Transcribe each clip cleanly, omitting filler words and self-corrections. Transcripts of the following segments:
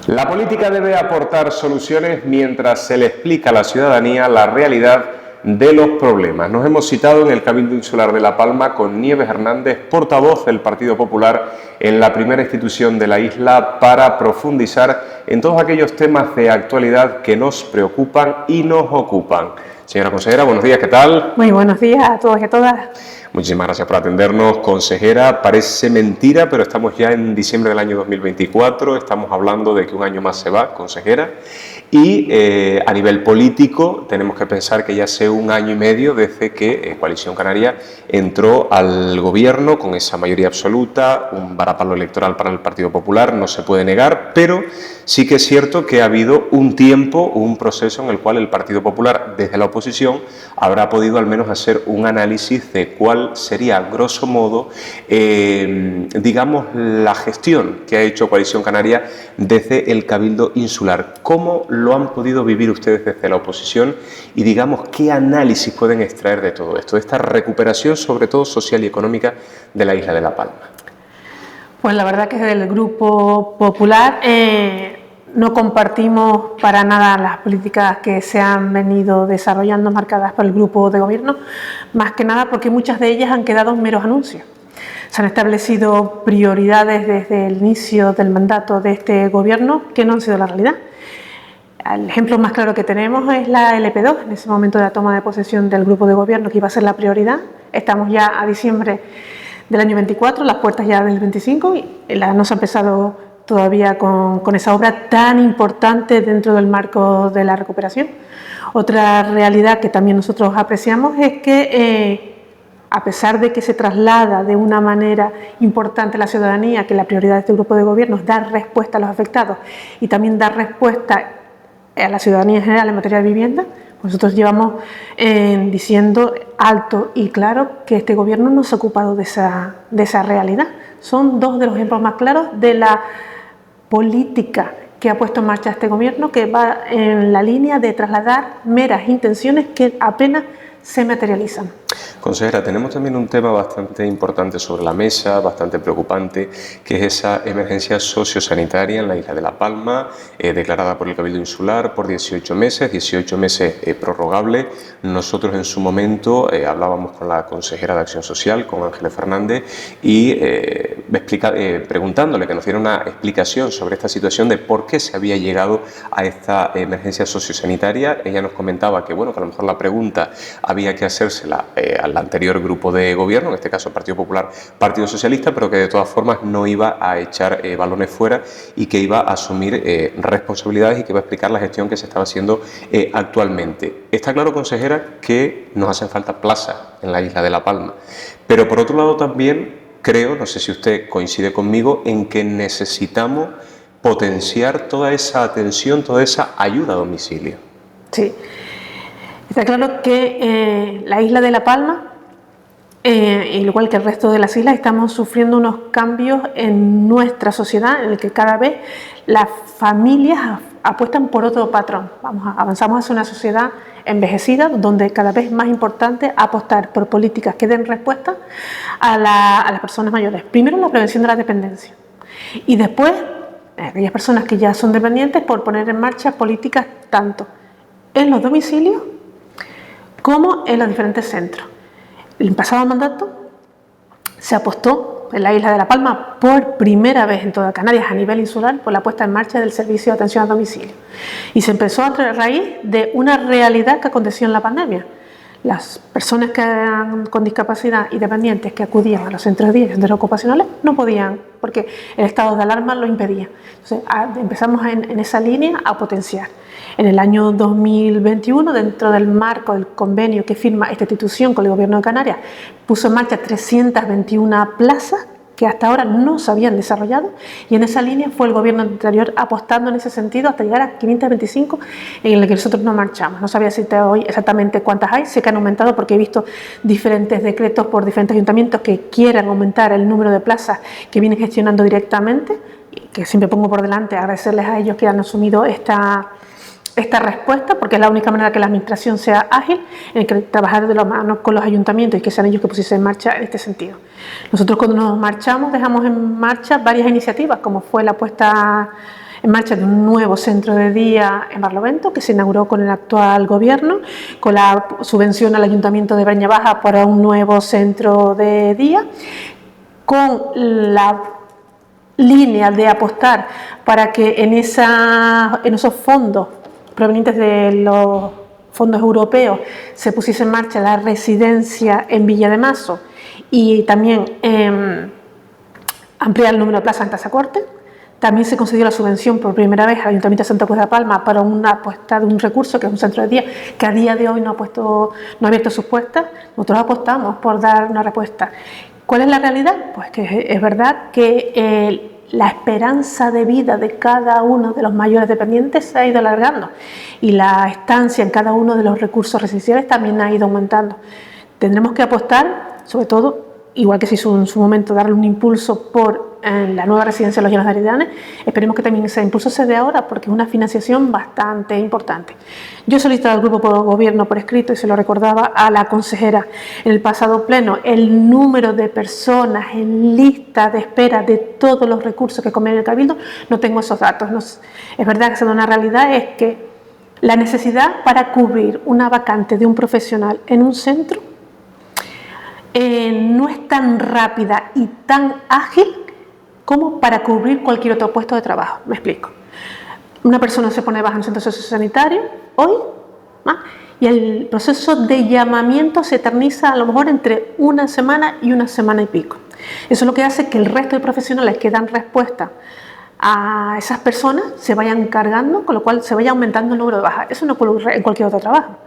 La política debe aportar soluciones mientras se le explica a la ciudadanía la realidad de los problemas. Nos hemos citado en el Cabildo Insular de La Palma con Nieves Hernández, portavoz del Partido Popular en la primera institución de la isla, para profundizar en todos aquellos temas de actualidad que nos preocupan y nos ocupan. Señora consejera, buenos días, ¿qué tal? Muy buenos días a todos y a todas. Muchísimas gracias por atendernos, consejera. Parece mentira, pero estamos ya en diciembre del año 2024, estamos hablando de que un año más se va, consejera, y a nivel político tenemos que pensar que ya hace un año y medio desde que Coalición Canaria entró al gobierno con esa mayoría absoluta, un varapalo electoral para el Partido Popular, no se puede negar, pero sí que es cierto que ha habido un tiempo, un proceso en el cual el Partido Popular, desde la oposición, habrá podido al menos hacer un análisis de cuál sería, grosso modo, digamos, la gestión que ha hecho Coalición Canaria desde el Cabildo Insular. ¿Cómo lo han podido vivir ustedes desde la oposición? Y, digamos, ¿qué análisis pueden extraer de todo esto, de esta recuperación, sobre todo social y económica, de la isla de La Palma? Pues la verdad que desde el Grupo Popular no compartimos para nada las políticas que se han venido desarrollando marcadas por el grupo de gobierno, más que nada porque muchas de ellas han quedado en meros anuncios. Se han establecido prioridades desde el inicio del mandato de este gobierno que no han sido la realidad. El ejemplo más claro que tenemos es la LP2, en ese momento de la toma de posesión del grupo de gobierno, que iba a ser la prioridad. Estamos ya a diciembre del año 24, las puertas ya del 25, y no se ha empezado todavía con esa obra tan importante dentro del marco de la recuperación. Otra realidad que también nosotros apreciamos es que a pesar de que se traslada de una manera importante a la ciudadanía que la prioridad de este grupo de gobierno es dar respuesta a los afectados y también dar respuesta a la ciudadanía en general en materia de vivienda, nosotros llevamos diciendo alto y claro que este gobierno no se ha ocupado de esa realidad. Son dos de los ejemplos más claros de la política que ha puesto en marcha este gobierno, que va en la línea de trasladar meras intenciones que apenas se materializan. Consejera, tenemos también un tema bastante importante sobre la mesa, bastante preocupante, que es esa emergencia sociosanitaria en la isla de La Palma, declarada por el Cabildo Insular por 18 meses prorrogable. Nosotros en su momento hablábamos con la consejera de Acción Social, con Ángeles Fernández, y preguntándole que nos diera una explicación sobre esta situación de por qué se había llegado a esta emergencia sociosanitaria. Ella nos comentaba que, bueno, que a lo mejor la pregunta había que hacérsela al anterior grupo de gobierno, en este caso Partido Popular, Partido Socialista, pero que de todas formas no iba a echar balones fuera y que iba a asumir responsabilidades y que iba a explicar la gestión que se estaba haciendo actualmente. Está claro, consejera, que nos hacen falta plazas en la isla de La Palma, pero por otro lado también creo, no sé si usted coincide conmigo, en que necesitamos potenciar toda esa atención, toda esa ayuda a domicilio. Sí. Está claro que la isla de La Palma, igual que el resto de las islas, estamos sufriendo unos cambios en nuestra sociedad en el que cada vez las familias apuestan por otro patrón. Avanzamos hacia una sociedad envejecida, donde cada vez es más importante apostar por políticas que den respuesta a las personas mayores. Primero, la prevención de la dependencia, y después, aquellas personas que ya son dependientes, por poner en marcha políticas tanto en los domicilios como en los diferentes centros. El pasado mandato se apostó en la isla de La Palma por primera vez en toda Canarias a nivel insular por la puesta en marcha del servicio de atención a domicilio, y se empezó a raíz de una realidad que aconteció en la pandemia. Las personas con discapacidad y dependientes que acudían a los centros de día y centros ocupacionales no podían, porque el estado de alarma lo impedía. Entonces, empezamos en esa línea a potenciar. En el año 2021, dentro del marco del convenio que firma esta institución con el Gobierno de Canarias, puso en marcha 321 plazas que hasta ahora no se habían desarrollado, y en esa línea fue el gobierno anterior apostando en ese sentido hasta llegar a 525, en el que nosotros no marchamos. No sabía decirte hoy exactamente cuántas hay, sé que han aumentado porque he visto diferentes decretos por diferentes ayuntamientos que quieren aumentar el número de plazas que vienen gestionando directamente, que siempre pongo por delante agradecerles a ellos que han asumido esta respuesta, porque es la única manera que la administración sea ágil, en que trabajar de la mano con los ayuntamientos y que sean ellos que pusiesen en marcha en este sentido. Nosotros, cuando nos marchamos, dejamos en marcha varias iniciativas, como fue la puesta en marcha de un nuevo centro de día en Barlovento, que se inauguró con el actual gobierno, con la subvención al Ayuntamiento de Breña Baja para un nuevo centro de día, con la línea de apostar para que en esos fondos provenientes de los fondos europeos se pusiese en marcha la residencia en Villa de Mazo y también ampliar el número de plazas en Tazacorte. También se concedió la subvención por primera vez al Ayuntamiento de Santa Cruz de la Palma para una apuesta de un recurso, que es un centro de día, que a día de hoy no ha abierto sus puertas. Nosotros apostamos por dar una respuesta. ¿Cuál es la realidad? Pues que es verdad que la esperanza de vida de cada uno de los mayores dependientes se ha ido alargando y la estancia en cada uno de los recursos residenciales también ha ido aumentando. Tendremos que apostar, sobre todo, igual que se hizo en su momento, darle un impulso por la nueva residencia de los Llanos de Aridane. Esperemos que también ese impulso se dé ahora, porque es una financiación bastante importante. Yo he solicitado al Grupo por Gobierno por escrito, y se lo recordaba a la consejera en el pasado pleno, el número de personas en lista de espera de todos los recursos que conviene el Cabildo. No tengo esos datos. Es verdad que una realidad es que la necesidad para cubrir una vacante de un profesional en un centro no es tan rápida y tan ágil como para cubrir cualquier otro puesto de trabajo. Me explico. Una persona se pone baja en un centro sociosanitario hoy, y el proceso de llamamiento se eterniza a lo mejor entre una semana y pico. Eso es lo que hace que el resto de profesionales que dan respuesta a esas personas se vayan cargando, con lo cual se vaya aumentando el número de bajas. Eso no ocurre en cualquier otro trabajo.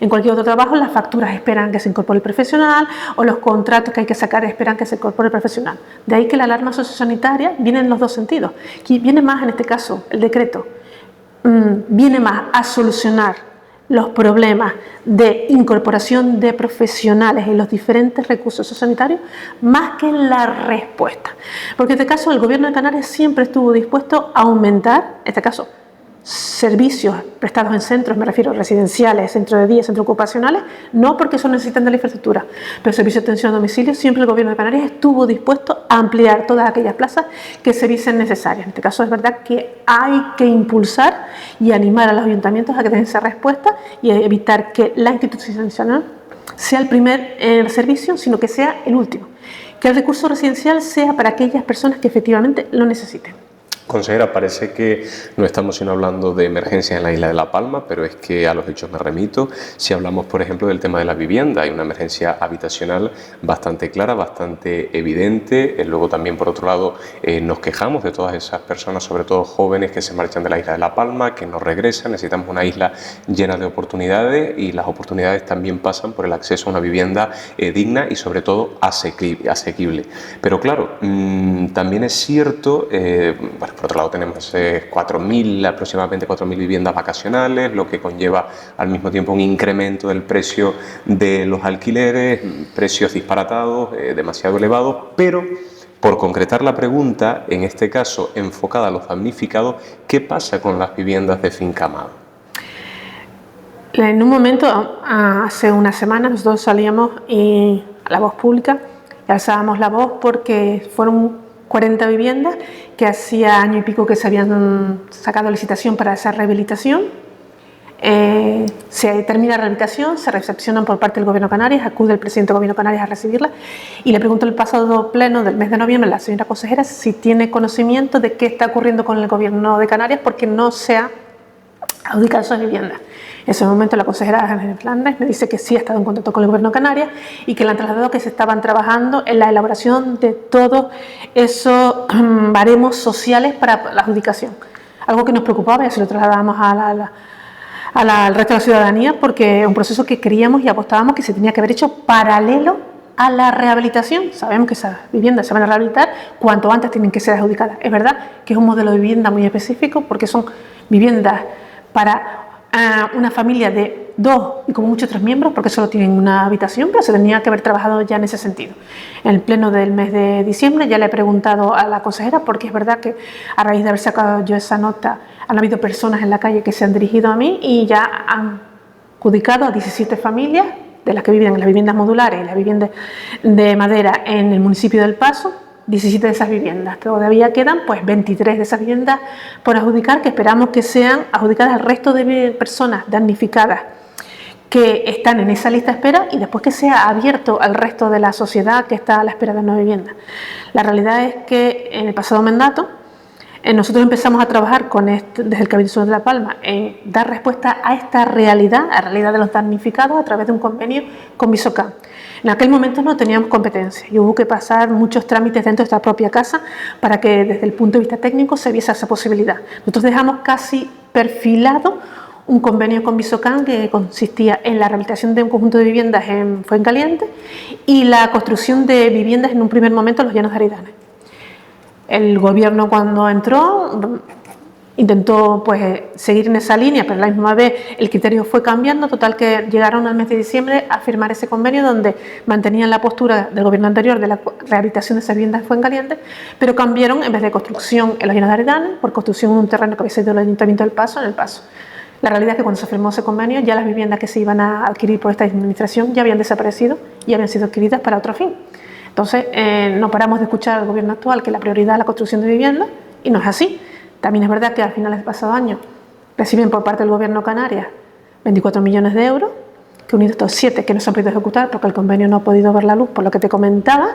En cualquier otro trabajo las facturas esperan que se incorpore el profesional, o los contratos que hay que sacar esperan que se incorpore el profesional. De ahí que la alarma sociosanitaria viene en los dos sentidos. Viene más, en este caso, el decreto, viene más a solucionar los problemas de incorporación de profesionales en los diferentes recursos sociosanitarios, más que en la respuesta. Porque en este caso el Gobierno de Canarias siempre estuvo dispuesto a aumentar, en este caso, servicios prestados en centros, me refiero a residenciales, centros de día, centros ocupacionales, no porque eso necesitan de la infraestructura, pero servicios de atención a domicilio, siempre el Gobierno de Canarias estuvo dispuesto a ampliar todas aquellas plazas que se viesen necesarias. En este caso es verdad que hay que impulsar y animar a los ayuntamientos a que den esa respuesta y evitar que la institucional sea el primer servicio, sino que sea el último. Que el recurso residencial sea para aquellas personas que efectivamente lo necesiten. Consejera, parece que no estamos sino hablando de emergencias en la isla de La Palma, pero es que a los hechos me remito. Si hablamos, por ejemplo, del tema de la vivienda, hay una emergencia habitacional bastante clara, bastante evidente. Luego también, por otro lado, nos quejamos de todas esas personas, sobre todo jóvenes, que se marchan de la isla de La Palma, que no regresan. Necesitamos una isla llena de oportunidades, y las oportunidades también pasan por el acceso a una vivienda digna y, sobre todo, asequible. Pero claro, también es cierto, por otro lado tenemos aproximadamente 4.000 viviendas vacacionales, lo que conlleva al mismo tiempo un incremento del precio de los alquileres, precios disparatados, demasiado elevados, pero por concretar la pregunta, en este caso enfocada a los damnificados, ¿qué pasa con las viviendas de Finca Amado? En un momento, hace una semana, nosotros salíamos a la voz pública y alzábamos la voz porque fueron 40 viviendas que hacía año y pico que se habían sacado licitación para esa rehabilitación. Se termina la rehabilitación, se recepcionan por parte del Gobierno de Canarias, acude el presidente del Gobierno de Canarias a recibirla y le preguntó en el pasado pleno del mes de noviembre a la señora consejera si tiene conocimiento de qué está ocurriendo con el Gobierno de Canarias porque no se ha adjudicado esas viviendas. En ese momento la consejera Flandes me dice que sí ha estado en contacto con el Gobierno de Canarias y que le han trasladado que se estaban trabajando en la elaboración de todos esos baremos sociales para la adjudicación. Algo que nos preocupaba y así lo trasladábamos al resto de la ciudadanía, porque es un proceso que creíamos y apostábamos que se tenía que haber hecho paralelo a la rehabilitación. Sabemos que esas viviendas se van a rehabilitar, cuanto antes tienen que ser adjudicadas. Es verdad que es un modelo de vivienda muy específico porque son viviendas para una familia de 2 y como mucho 3 miembros, porque solo tienen una habitación, pero se tenía que haber trabajado ya en ese sentido. En el pleno del mes de diciembre ya le he preguntado a la consejera, porque es verdad que a raíz de haber sacado yo esa nota han habido personas en la calle que se han dirigido a mí y ya han adjudicado a 17 familias, de las que viven en las viviendas modulares y las viviendas de madera en el municipio del Paso, 17 de esas viviendas. Todavía quedan pues 23 de esas viviendas por adjudicar, que esperamos que sean adjudicadas al resto de personas damnificadas que están en esa lista de espera y después que sea abierto al resto de la sociedad que está a la espera de una vivienda. La realidad es que en el pasado mandato nosotros empezamos a trabajar desde el Cabildo Insular de La Palma en dar respuesta a esta realidad, a la realidad de los damnificados a través de un convenio con Visocam. En aquel momento no teníamos competencia y hubo que pasar muchos trámites dentro de esta propia casa para que desde el punto de vista técnico se viese esa posibilidad. Nosotros dejamos casi perfilado un convenio con Visocam que consistía en la rehabilitación de un conjunto de viviendas en Fuencaliente y la construcción de viviendas en un primer momento en los Llanos de Aridane. El gobierno, cuando entró, intentó pues seguir en esa línea, pero a la misma vez el criterio fue cambiando, total que llegaron al mes de diciembre a firmar ese convenio donde mantenían la postura del gobierno anterior de la rehabilitación de esas viviendas en Fuencaliente, pero cambiaron, en vez de construcción en los Llanos de Aridane, por construcción en un terreno que había sido el Ayuntamiento del Paso, en el Paso. La realidad es que cuando se firmó ese convenio, ya las viviendas que se iban a adquirir por esta administración ya habían desaparecido y habían sido adquiridas para otro fin. Entonces, no paramos de escuchar al gobierno actual que la prioridad es la construcción de viviendas y no es así. También es verdad que al final del pasado año reciben por parte del gobierno de Canarias 24 millones de euros, que unidos estos 7 que no se han podido ejecutar porque el convenio no ha podido ver la luz, por lo que te comentaba,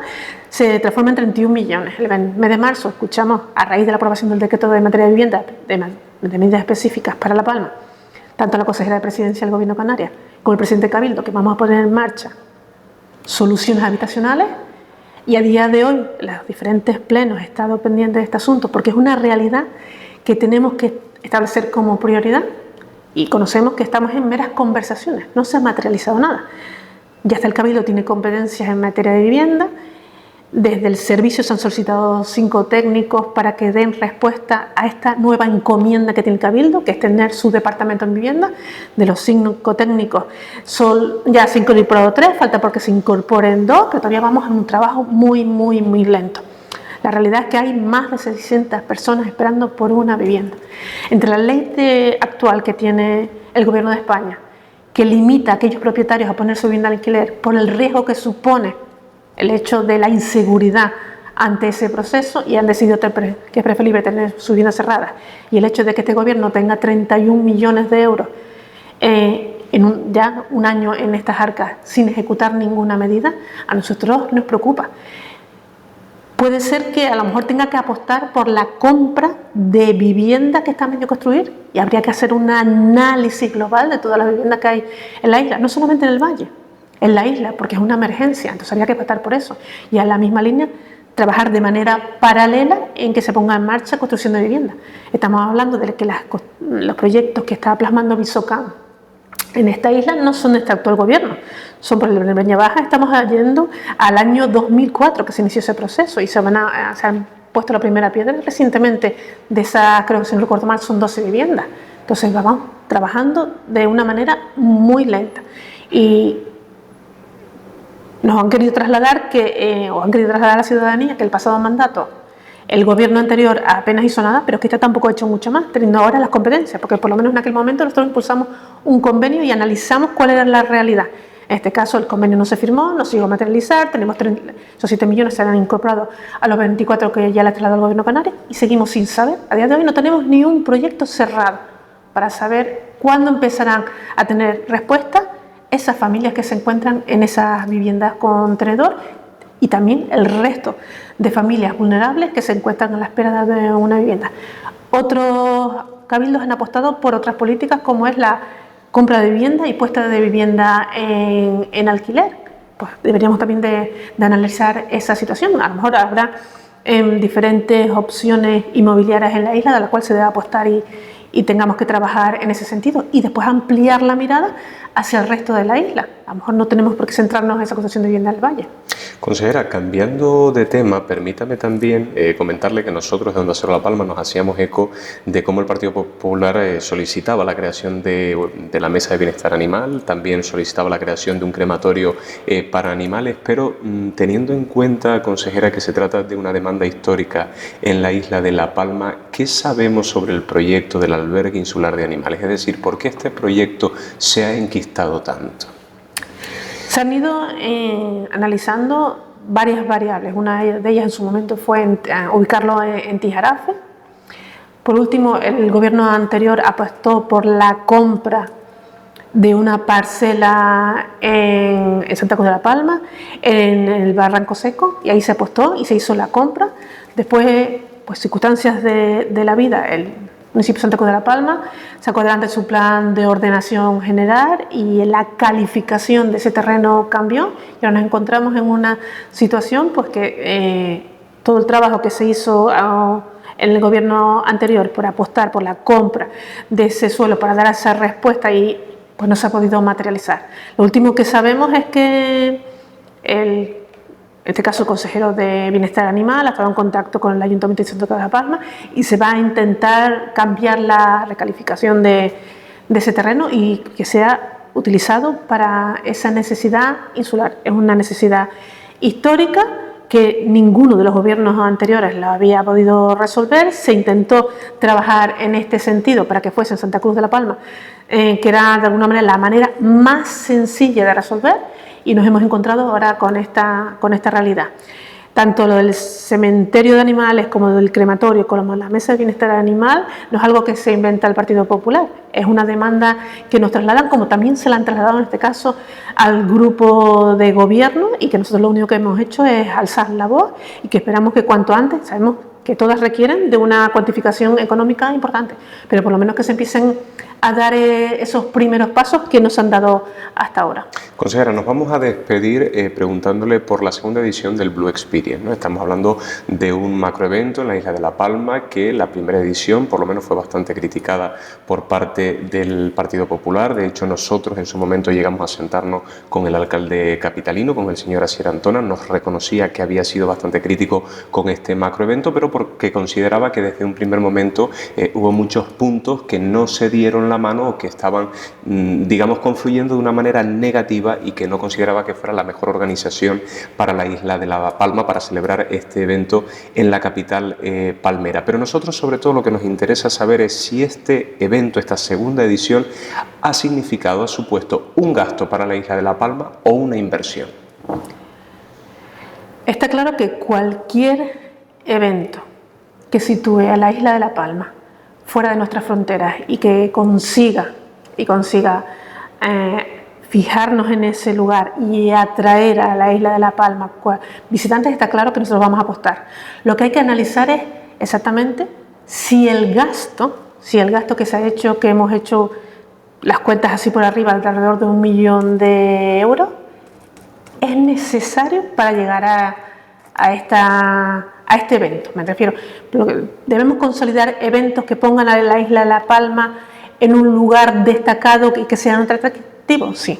se transforma en 31 millones. El mes de marzo escuchamos, a raíz de la aprobación del decreto de materia de vivienda, de medidas específicas para La Palma, tanto la consejera de Presidencia del Gobierno de Canarias como el presidente de Cabildo, que vamos a poner en marcha soluciones habitacionales. Y a día de hoy, los diferentes plenos he estado pendientes de este asunto porque es una realidad que tenemos que establecer como prioridad y conocemos que estamos en meras conversaciones, no se ha materializado nada. Ya hasta el Cabildo tiene competencias en materia de vivienda, desde el servicio se han solicitado 5 técnicos para que den respuesta a esta nueva encomienda que tiene el Cabildo, que es tener su departamento en vivienda. De los 5 técnicos ya se han incorporado 3, falta porque se incorporen 2, pero todavía vamos en un trabajo muy lento. La realidad es que hay más de 600 personas esperando por una vivienda. Entre la ley actual que tiene el Gobierno de España, que limita a aquellos propietarios a poner su vivienda al alquiler por el riesgo que supone el hecho de la inseguridad ante ese proceso, y han decidido que es preferible tener su vivienda cerrada, y el hecho de que este gobierno tenga 31 millones de euros ya un año en estas arcas sin ejecutar ninguna medida, a nosotros nos preocupa. Puede ser que a lo mejor tenga que apostar por la compra de viviendas que están medio construir, y habría que hacer un análisis global de todas las viviendas que hay en la isla, no solamente en el valle, en la isla, porque es una emergencia, entonces habría que apostar por eso. Y a la misma línea, trabajar de manera paralela en que se ponga en marcha construcción de viviendas. Estamos hablando de que los proyectos que está plasmando Visocam en esta isla no son de este actual gobierno, son por el Breña Baja. Estamos yendo al año 2004 que se inició ese proceso y se han puesto la primera piedra recientemente de esas, creo que si no recuerdo mal, son 12 viviendas. Entonces vamos trabajando de una manera muy lenta. Y nos han querido trasladar a la ciudadanía que el pasado mandato el gobierno anterior apenas hizo nada, pero que este tampoco ha hecho mucho más, teniendo ahora las competencias, porque por lo menos en aquel momento nosotros impulsamos un convenio y analizamos cuál era la realidad. En este caso el convenio no se firmó, no se llegó a materializar, tenemos esos 7 millones se han incorporado a los 24 que ya le ha trasladado el gobierno canario y seguimos sin saber. A día de hoy no tenemos ni un proyecto cerrado para saber cuándo empezarán a tener respuesta esas familias que se encuentran en esas viviendas con tenedor y también el resto de familias vulnerables que se encuentran a la espera de una vivienda. Otros cabildos han apostado por otras políticas como es la compra de vivienda y puesta de vivienda en alquiler. Pues deberíamos también de analizar esa situación. A lo mejor habrá diferentes opciones inmobiliarias en la isla de las cuales se debe apostar y tengamos que trabajar en ese sentido y después ampliar la mirada hacia el resto de la isla. A lo mejor no tenemos por qué centrarnos en esa construcción de vivienda del valle. Consejera, cambiando de tema, permítame también comentarle que nosotros de Onda Cero La Palma nos hacíamos eco de cómo el Partido Popular solicitaba la creación de la Mesa de Bienestar Animal, también solicitaba la creación de un crematorio para animales, pero teniendo en cuenta, consejera, que se trata de una demanda histórica en la isla de La Palma, ¿qué sabemos sobre el proyecto del albergue insular de animales? Es decir, ¿por qué este proyecto se ha enquistado tanto? Se han ido analizando varias variables. Una de ellas en su momento fue ubicarlo en Tijarafe. Por último, el gobierno anterior apostó por la compra de una parcela en Santa Cruz de la Palma, en el Barranco Seco, y ahí se apostó y se hizo la compra. Después, pues circunstancias de la vida, el municipio de Santa Cruz de la Palma sacó adelante su plan de ordenación general y la calificación de ese terreno cambió, y ahora nos encontramos en una situación pues que todo el trabajo que se hizo en el gobierno anterior por apostar por la compra de ese suelo para dar esa respuesta y pues no se ha podido materializar. Lo último que sabemos es que en este caso el consejero de Bienestar Animal ha estado en contacto con el Ayuntamiento de Santa Cruz de la Palma y se va a intentar cambiar la recalificación de ese terreno y que sea utilizado para esa necesidad insular. Es una necesidad histórica que ninguno de los gobiernos anteriores la había podido resolver. Se intentó trabajar en este sentido para que fuese en Santa Cruz de la Palma, que era de alguna manera la manera más sencilla de resolver, y nos hemos encontrado ahora con esta realidad. Tanto lo del cementerio de animales como del crematorio, como la mesa de bienestar animal, no es algo que se inventa el Partido Popular, es una demanda que nos trasladan, como también se la han trasladado en este caso al grupo de gobierno, y que nosotros lo único que hemos hecho es alzar la voz y que esperamos que cuanto antes, sabemos que todas requieren de una cuantificación económica importante, pero por lo menos que se empiecen a dar esos primeros pasos que nos han dado hasta ahora. Consejera, nos vamos a despedir preguntándole por la segunda edición del Blue Experience, ¿no? Estamos hablando de un macroevento en la isla de La Palma que la primera edición por lo menos fue bastante criticada por parte del Partido Popular. De hecho, nosotros en su momento llegamos a sentarnos con el alcalde capitalino, con el señor Asier Antona. Nos reconocía que había sido bastante crítico con este macroevento, pero porque consideraba que desde un primer momento hubo muchos puntos que no se dieron la mano o que estaban, digamos, confluyendo de una manera negativa y que no consideraba que fuera la mejor organización para la isla de La Palma para celebrar este evento en la capital palmera. Pero nosotros, sobre todo, lo que nos interesa saber es si este evento, esta segunda edición, ha significado, ha supuesto un gasto para la isla de La Palma o una inversión. Está claro que cualquier evento que sitúe a la isla de La Palma fuera de nuestras fronteras y que consiga fijarnos en ese lugar y atraer a la isla de La Palma visitantes, está claro que nosotros vamos a apostar. Lo que hay que analizar es exactamente si el gasto que se ha hecho, que hemos hecho las cuentas así por arriba, alrededor de 1 millón de euros, es necesario para llegar a este evento. Me refiero, debemos consolidar eventos que pongan a la isla de La Palma en un lugar destacado y que sean atractivos. Sí.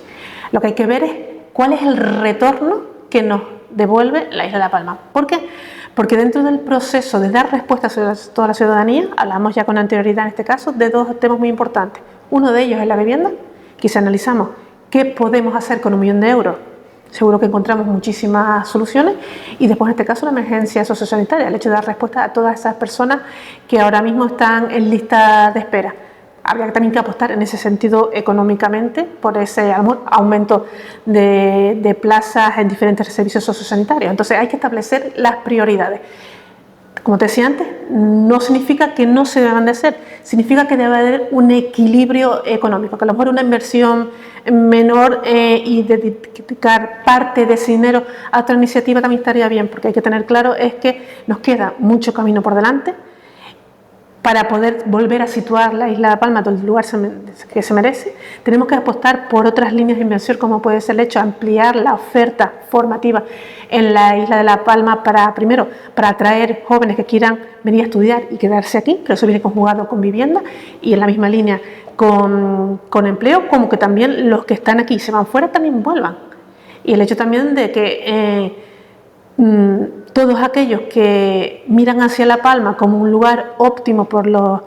Lo que hay que ver es cuál es el retorno que nos devuelve la isla de La Palma. ¿Por qué? Porque dentro del proceso de dar respuesta a toda la ciudadanía, hablamos ya con anterioridad en este caso de dos temas muy importantes. Uno de ellos es la vivienda, que si analizamos qué podemos hacer con 1 millón de euros, seguro que encontramos muchísimas soluciones, y después en este caso la emergencia sociosanitaria, el hecho de dar respuesta a todas esas personas que ahora mismo están en lista de espera. Habría también que apostar en ese sentido económicamente por ese aumento de plazas en diferentes servicios sociosanitarios. Entonces hay que establecer las prioridades. Como te decía antes, no significa que no se deban de hacer, significa que debe haber un equilibrio económico, que a lo mejor una inversión menor y dedicar parte de ese dinero a otra iniciativa también estaría bien, porque hay que tener claro es que nos queda mucho camino por delante para poder volver a situar la isla de La Palma en el lugar que se merece. Tenemos que apostar por otras líneas de inversión, como puede ser el hecho de ampliar la oferta formativa en la isla de La Palma para atraer jóvenes que quieran venir a estudiar y quedarse aquí, pero eso viene conjugado con vivienda y en la misma línea con empleo, como que también los que están aquí y se van fuera también vuelvan. Y el hecho también de que todos aquellos que miran hacia La Palma como un lugar óptimo por los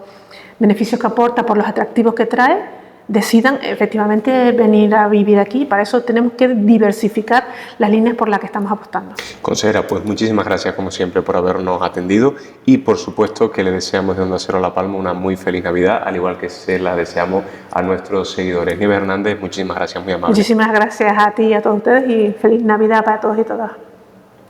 beneficios que aporta, por los atractivos que trae, decidan efectivamente venir a vivir aquí. Para eso tenemos que diversificar las líneas por las que estamos apostando. Consejera, pues muchísimas gracias como siempre por habernos atendido y por supuesto que le deseamos de Onda Cero La Palma una muy feliz Navidad, al igual que se la deseamos a nuestros seguidores. Nieves Hernández, muchísimas gracias, muy amable. Muchísimas gracias a ti y a todos ustedes y feliz Navidad para todos y todas.